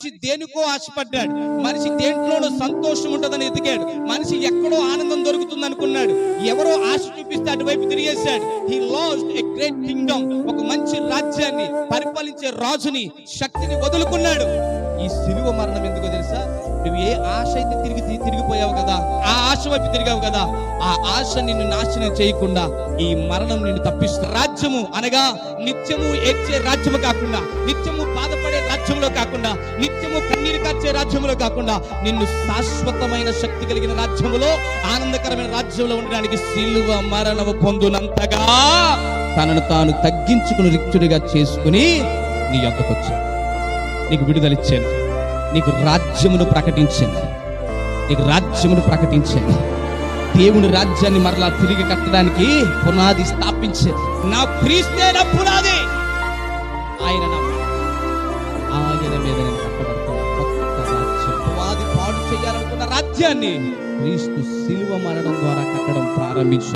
మనిషి దేనికో ఆశపడ్డాడు, మనిషి దేంట్లోనూ సంతోషం ఉంటుందని ఎదిగాడు, మనిషి ఎక్కడో ఆనందం దొరుకుతుంది అనుకున్నాడు, ఎవరో ఆశ చూపిస్తే అటువైపు తిరిగేశాడు. He lost a great kingdom, ఒక మంచి రాజ్యాన్ని, పరిపాలించే రాజుని, శక్తిని వదులుకున్నాడు. ఈ సిలువ మరణం ఎందుకో తెలుసా? నువ్వు ఏ ఆశ అయితే తిరిగిపోయావు కదా, ఆ ఆశ వైపు తిరిగావు కదా, ఆ ఆశ నిన్ను నాశనం చేయకుండా ఈ మరణం నిన్ను తప్పిస్తుంది. రాజ్యము అనగా నిత్యము ఏడ్చే రాజ్యము కాకుండా, నిత్యము బాధపడే రాజ్యంలో కాకుండా, నిత్యము కన్నీరు కార్చే రాజ్యంలో కాకుండా, నిన్ను శాశ్వతమైన శక్తి కలిగిన రాజ్యములో, ఆనందకరమైన రాజ్యంలో ఉండడానికి సిలువ మరణము పొందునంతగా తనను తాను తగ్గించుకుని రిక్తుడిగా చేసుకుని నీ యొద్దకు వచ్చాడు. నీకు విడుదలిచ్చాను, నీకు రాజ్యమును ప్రకటించాను, నీకు రాజ్యమును ప్రకటించాను. దేవుని రాజ్యాన్ని మరలా తిరిగి కట్టడానికి పునాది స్థాపించే నా క్రీస్తే నా పునాది, ఆయన ఆయన మీద నేను కట్టబడుతున్న కొత్త రాజ్యం. పునాది పాడు చేయాలనుకున్న రాజ్యాన్ని క్రీస్తు సిలువ మరణం ద్వారా కట్టడం ప్రారంభించాడు.